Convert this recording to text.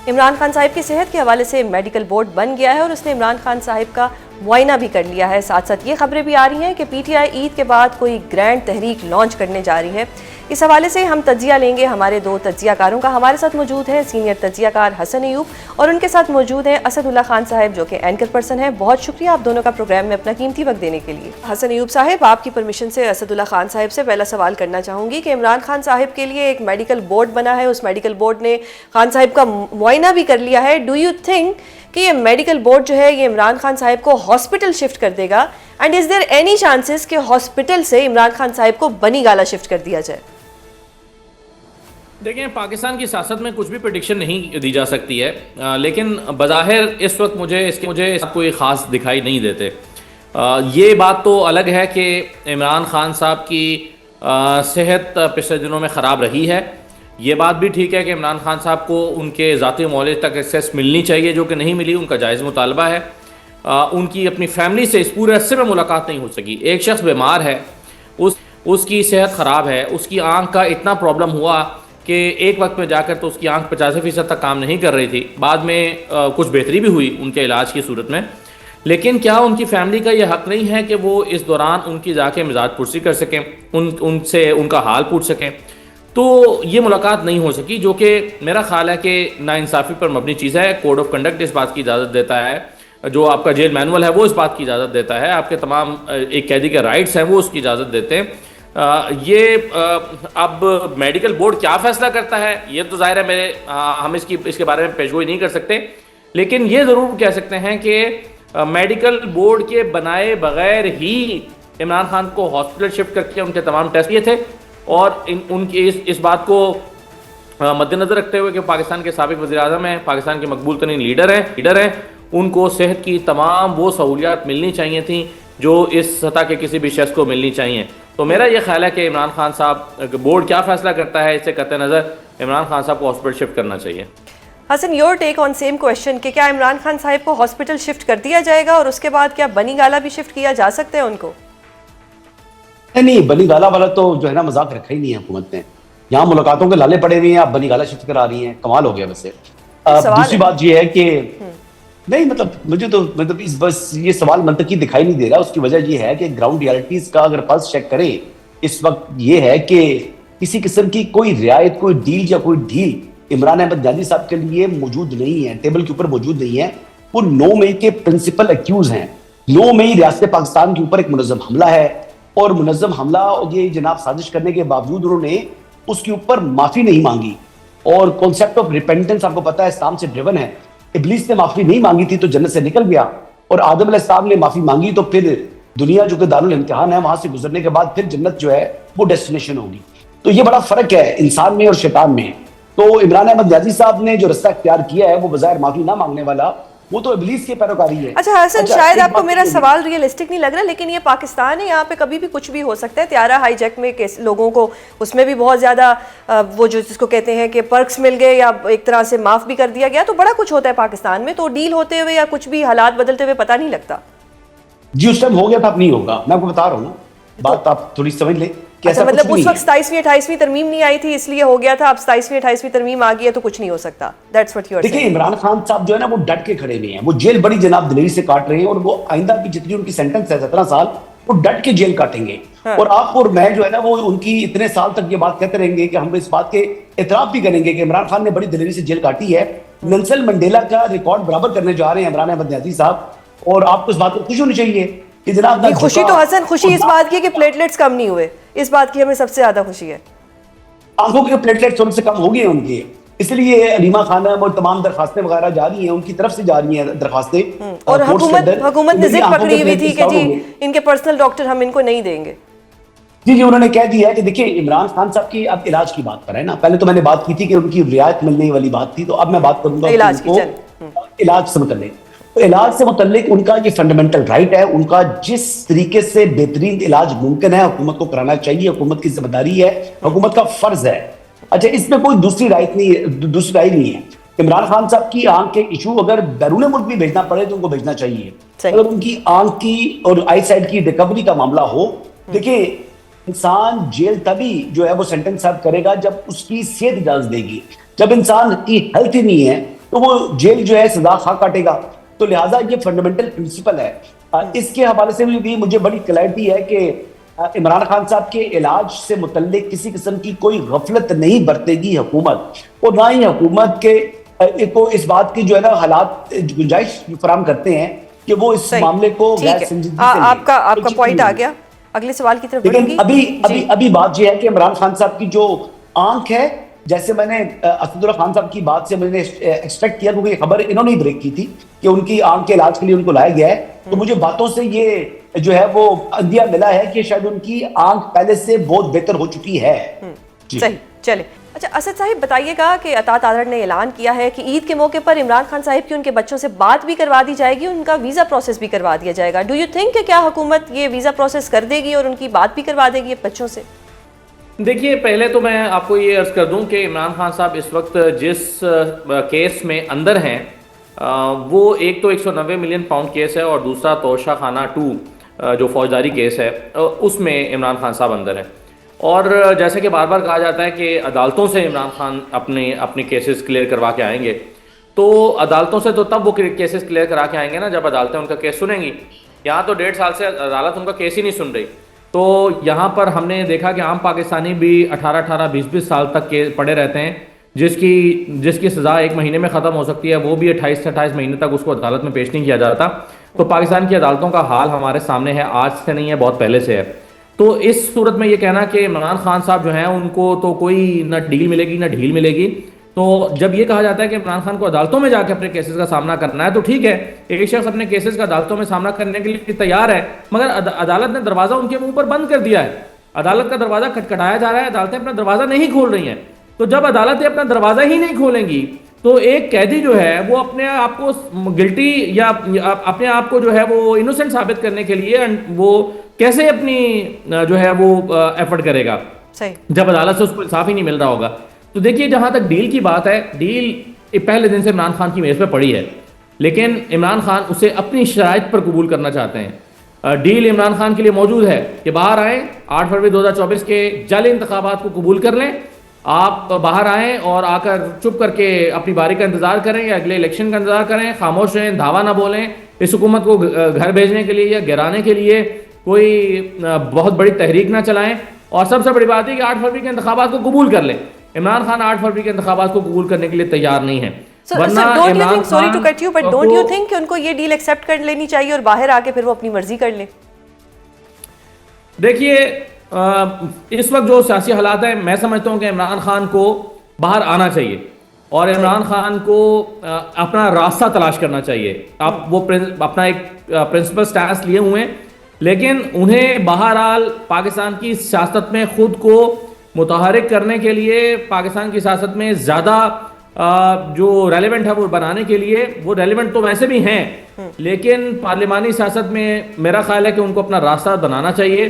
इमरान खान साहिब की सेहत के हवाले से मेडिकल बोर्ड बन गया है और उसने इमरान खान साहिब का मुआयना भी कर लिया है। साथ साथ ये खबरें भी आ रही हैं कि पीटीआई ईद के बाद कोई ग्रैंड तहरीक लॉन्च करने जा रही है। इस हवाले से हम तज्जिया लेंगे हमारे दो तज्जियाकारों का। हमारे साथ मौजूद हैं सीनियर तज्जियाकार हसन अयूब और उनके साथ मौजूद हैं असदुल्ला खान साहिब जो कि एंकर पर्सन हैं। बहुत शुक्रिया आप दोनों का प्रोग्राम में अपना कीमती वक्त देने के लिए। हसन अयूब साहिब, आपकी परमिशन से असदुल्ला खान साहिब से पहला सवाल करना चाहूँगी कि इमरान खान साहिब के लिए एक मेडिकल बोर्ड बना है, उस मेडिकल बोर्ड ने खान साहिब का मुआयना भी कर लिया है। डू यू थिंक कि ये मेडिकल बोर्ड जो है ये इमरान खान साहिब को हॉस्पिटल शिफ्ट कर देगा? And is there any chances कि हॉस्पिटल से इमरान खान साहिब को बनी गाला शिफ्ट कर दिया जाए? देखें, पाकिस्तान की सियासत में कुछ भी प्रेडिक्शन नहीं दी जा सकती है, लेकिन बज़ाहिर इस वक्त मुझे कोई ख़ास दिखाई नहीं देते। ये बात तो अलग है कि इमरान खान साहब की सेहत पिछले दिनों में ख़राब रही है। ये बात भी ठीक है कि इमरान खान साहब को उनके ज़ाती मौलिक तक एक्सेस मिलनी चाहिए, जो कि नहीं मिली, उनका जायज़ मुतालबा है। उनकी अपनी फैमिली से इस पूरे अरसे में मुलाकात नहीं हो सकी। एक शख्स बीमार है, उसकी सेहत ख़राब है, उसकी आँख का इतना प्रॉब्लम हुआ कि एक वक्त में जाकर तो उसकी आंख 85% तक काम नहीं कर रही थी। बाद में कुछ बेहतरी भी हुई उनके इलाज की सूरत में, लेकिन क्या उनकी फैमिली का यह हक नहीं है कि वो इस दौरान उनकी जाके मिजाज पुरसी कर सकें, उनसे उनका हाल पूछ सकें? तो ये मुलाकात नहीं हो सकी, जो कि मेरा ख्याल है कि नाइंसाफ़ी पर मबनी चीज़ है। कोड ऑफ कंडक्ट इस बात की इजाज़त देता है, जो आपका जेल मैनुअल है वो इस बात की इजाज़त देता है, आपके तमाम एक कैदी के राइट्स हैं वो उसकी इजाज़त देते हैं। अब मेडिकल बोर्ड क्या फैसला करता है ये तो जाहिर है हम इसके बारे में पेशगोई नहीं कर सकते, लेकिन ये ज़रूर कह सकते हैं कि मेडिकल बोर्ड के बनाए बगैर ही इमरान खान को हॉस्पिटल शिफ्ट करके उनके तमाम टेस्ट किए थे। और उनकी इस बात को मद्देनज़र रखते हुए कि पाकिस्तान के साबिक़ वज़ीर-ए-आज़म हैं, पाकिस्तान के मकबूल तरीन लीडर हैं, उनको सेहत की तमाम वो सहूलियात मिलनी चाहिए थी जो इस सतह के किसी भी शख्स को मिलनी चाहिए। तो मेरा ये ख्याल है कि इमरान खान साहब, बोर्ड क्या फैसला करता है इससे कतई नज़र इमरान खान साहब को हॉस्पिटल शिफ्ट करना चाहिए। Hasan, your take on same question कि क्या इमरान खान साहब को हॉस्पिटल शिफ्ट कर दिया जाएगा और उसके बाद क्या बनी गाला भी शिफ्ट किया जा सकता है उनको? नहीं, बनी गाला वाला तो जो है ना मजाक रखा ही नहीं है हुकूमत ने। यहाँ मुलाकातों के लाले पड़े हुए हैं, आप बनी गाला शिफ्ट करा रही हैं, कमाल हो गया। वैसे दूसरी बात ये है कि नहीं, मुझे तो इस बस ये सवाल मंतकी दिखाई नहीं दे रहा। उसकी वजह ये है कि ग्राउंड रियलिटीज का अगर पल्स चेक करें इस वक्त ये है कि किसी किस्म की कोई रियायत, कोई डील या कोई ढील इमरान अहमद जानी साहब के लिए मौजूद नहीं है, टेबल के ऊपर मौजूद नहीं है। वो 9 मई के प्रिंसिपल एक्यूज हैं। 9 मई रियासत पाकिस्तान के ऊपर एक मुनज़्ज़म हमला है और मुनज़्ज़म हमला ये जनाब साजिश करने के बावजूद उन्होंने उसके ऊपर माफी नहीं मांगी। और कॉन्सेप्ट ऑफ रिपेंटेंस आपको पता है इस्लाम से ड्रिवन है। इब्लीस ने माफी नहीं मांगी थी तो जन्नत से निकल गया, और आदम अलैहिस्सलाम ने माफी मांगी तो फिर दुनिया जो कि दारुल इम्तिहान है वहां से गुजरने के बाद फिर जन्नत जो है वो डेस्टिनेशन होगी। तो ये बड़ा फर्क है इंसान में और शैतान में। तो इमरान अहमद जानी साहब ने जो रास्ता इख्तियार किया है वो बजाय माफी ना मांगने वाला, वो तो इब्लीस की पैरोकारी है। अच्छा हसन, शायद आपको मेरा सवाल रियलिस्टिक नहीं लग रहा, लेकिन ये पाकिस्तान है, यहाँ पे कभी भी कुछ भी हो सकता है। त्यारा हाईजैक में लोगों को उसमें भी बहुत ज़्यादा वो जो जिसको कहते हैं कि पर्क्स मिल गए या एक तरह से माफ़ भी कर दिया गया, तो बड़ा कुछ होता है पाकिस्तान में। तो डील होते हुए या कुछ भी हालात बदलते हुए पता नहीं लगता जी। उस टाइम हो गया था, अब नहीं होगा। मैं आपको बता रहा हूँ ना, बात आप थोड़ी समझ ले। अच्छा, मतलब उस वक्त 27वीं 28वीं तरमीम नहीं आई थी इसलिए हो गया था, अब 27वीं 28वीं तरमीम आ गई है तो कुछ नहीं हो सकता। That's what you are saying. देखिए, इमरान खान साहब जो है ना वो डट के खड़े हुए हैं। वो जेल बड़ी जनाब दिलेरी से काट रहे हैं और वो आइंदा की जितनी उनकी सेंटेंस है 17 साल, वो डट के जेल काटेंगे। हाँ। और आप और मैं जो है ना वो उनकी इतने साल तक ये बात कहते रहेंगे कि हम इस बात के इतराफ भी करेंगे कि इमरान खान ने बड़ी दिलेरी से जेल काटी है। नेल्सन मंडेला का रिकॉर्ड बराबर करने जा रहे हैं इमरान अहमद जानी साहब, और आपको इस बात को खुशी होनी चाहिए कि जनाब खुशी तो हसन, खुशी इस बात की कि प्लेटलेट्स कम नहीं हुए, इस बात की हमें सबसे ज्यादा खुशी है। आंखों के प्लेटलेट्स उनसे कम हो गए उनके, इसलिए अलीमा खानम और तमाम दरखास्तें वगैरह जा रही हैं, उनकी तरफ से जा रही हैं दरखास्तें। और हुकूमत ने जिद पकड़ी हुई थी कि जी इनके पर्सनल डॉक्टर हम इनको नहीं देंगे। जी, उन्होंने कह दिया है कि देखिए इमरान खान साहब की अब इलाज की बात पर है ना। पहले तो मैंने बात की थी कि उनकी रियायत मिलने वाली बात थी, तो अब मैं बात करूंगा इलाज से मुतल्लिक। तो इलाज से मुतल्लिक उनका ये फंडामेंटल राइट है। उनका जिस तरीके से बेहतरीन इलाज मुमकिन है हुकूमत को कराना चाहिए, हुकूमत की जिम्मेदारी है, हुकूमत का फर्ज है। अच्छा, इसमें कोई दूसरी राय नहीं है। इमरान खान साहब की आंख के इशू अगर बैरून मुल्क भी भेजना पड़े तो उनको भेजना चाहिए। अगर उनकी आंख की और आई साइड की रिकवरी का मामला हो, देखिए इंसान जेल तभी जो है वो सेंटेंस सर्व करेगा जब उसकी सेहत इजाजत देगी। जब इंसान की हेल्थ ही नहीं है तो वो जेल जो है सजा खा काटेगा। तो लिहाजा ये फंडामेंटल प्रिंसिपल है। इसके हवाले से भी मुझे बड़ी क्लैरिटी है कि इमरान खान साहब के इलाज से मुतल्लिक किसी किस्म की कोई गफलत नहीं बरतेगी हुकूमत, और ना ही हुकूमत के को इस बात की जो है ना हालात गुंजाइश फराम करते हैं कि वो इस मामले को गैर संजीदगी से आपका पॉइंट आ गया। अगले सवाल की तरफ लेकिन अभी बात यह है कि इमरान खान साहब की जो आंख है, जैसे मैंने असदुल्ला खान साहब की बात से मैंने एक्सपेक्ट किया, क्योंकि खबर इन्होंने ही ब्रेक की थी कि उनकी आंख के इलाज के लिए उनको लाया गया है, तो मुझे बातों से ये जो है वो अंदिया मिला है कि शायद उनकी आंख पहले से बहुत बेहतर हो चुकी है। सही, चले। अच्छा असद साहिब बताइएगा कि अतात आदर ने ऐलान किया है कि ईद के मौके पर इमरान खान साहिब की उनके बच्चों से बात भी करवा दी जाएगी, उनका वीज़ा प्रोसेस भी करवा दिया जाएगा। डू यू थिंक कि क्या हुकूमत ये वीज़ा प्रोसेस कर देगी और उनकी बात भी करवा देगी बच्चों से? देखिए, पहले तो मैं आपको ये अर्ज़ कर दूं कि इमरान खान साहब इस वक्त जिस केस में अंदर हैं, वो एक तो 190 मिलियन पाउंड केस है और दूसरा तोशा खाना 2 जो फौजदारी केस है उसमें इमरान खान साहब अंदर हैं। और जैसे कि बार बार कहा जाता है कि अदालतों से इमरान खान अपने केसेस क्लियर करवा के आएंगे, तो अदालतों से तो तब वो केसेस क्लियर करा के आएंगे ना जब अदालतें उनका केस सुनेंगी। यहाँ तो 1.5 साल से अदालत उनका केस ही नहीं सुन रही। तो यहाँ पर हमने देखा कि आम पाकिस्तानी भी 18-18, 20-20 साल तक के पड़े रहते हैं, जिसकी सज़ा 1 महीने में ख़त्म हो सकती है, वो भी 28 से 28 महीने तक उसको अदालत में पेश नहीं किया जाता। तो पाकिस्तान की अदालतों का हाल हमारे सामने है, आज से नहीं है, बहुत पहले से है। तो इस सूरत में ये कहना कि इमरान खान साहब जो हैं उनको तो कोई ना डील मिलेगी ना ढील मिलेगी, तो जब ये कहा जाता है कि इमरान खान को अदालतों में जाकर अपने केसेस का सामना करना है, तो ठीक है, एक शख्स अपने केसेस का अदालतों में सामना करने के लिए तैयार है, मगर अदालत ने दरवाज़ा उनके मुंह पर बंद कर दिया है। अदालत का दरवाज़ा खटखटाया जा रहा है, अदालतें अपना दरवाज़ा नहीं खोल रही हैं। तो जब अदालतें अपना दरवाज़ा ही नहीं खोलेंगी तो एक कैदी जो है वो अपने आप को गिल्टी या अपने आप को जो है वो इनोसेंट साबित करने के लिए वो कैसे अपनी जो है वो एफर्ट करेगा जब अदालत से उसको इंसाफ ही नहीं मिल रहा होगा। तो देखिए, जहां तक डील की बात है, डील पहले दिन से इमरान खान की मेज़ पे पड़ी है, लेकिन इमरान खान उसे अपनी शराइत पर कबूल करना चाहते हैं। डील इमरान खान के लिए मौजूद है कि बाहर आए, 8 फरवरी 2024 के जाली इंतखाबात को कबूल कर लें, आप बाहर आएँ और आकर चुप करके अपनी बारी का इंतज़ार करें या अगले इलेक्शन का इंतज़ार करें, खामोश रहें, धावा ना बोलें, इस हुकूमत को घर भेजने के लिए या गिराने के लिए कोई बहुत बड़ी तहरीक ना चलाएं, और सबसे बड़ी बात है कि 8 फरवरी के इंतखाबात को कबूल कर लें। इमरान खान 8 फरवरी के इंतखाबात को कबूल करने के लिए तैयार नहीं है। Sorry to cut you, but don't you think कि उनको ये डील एक्सेप्ट कर लेनी चाहिए और बाहर आके फिर वो अपनी मर्जी कर लें? देखिए, इस वक्त जो सियासी हालात है, मैं समझता हूँ कि इमरान खान को बाहर आना चाहिए और इमरान खान को अपना रास्ता तलाश करना चाहिए। आप वो अपना एक प्रिंसिपल स्टैंस लिए हुए हैं, लेकिन उन्हें बहरहाल पाकिस्तान की सियासत में खुद को मुतहरिक करने के लिए, पाकिस्तान की सियासत में ज़्यादा जो रेलेवेंट है वो बनाने के लिए, वो रेलेवेंट तो वैसे भी हैं, लेकिन पार्लिमानी सियासत में मेरा ख्याल है कि उनको अपना रास्ता बनाना चाहिए।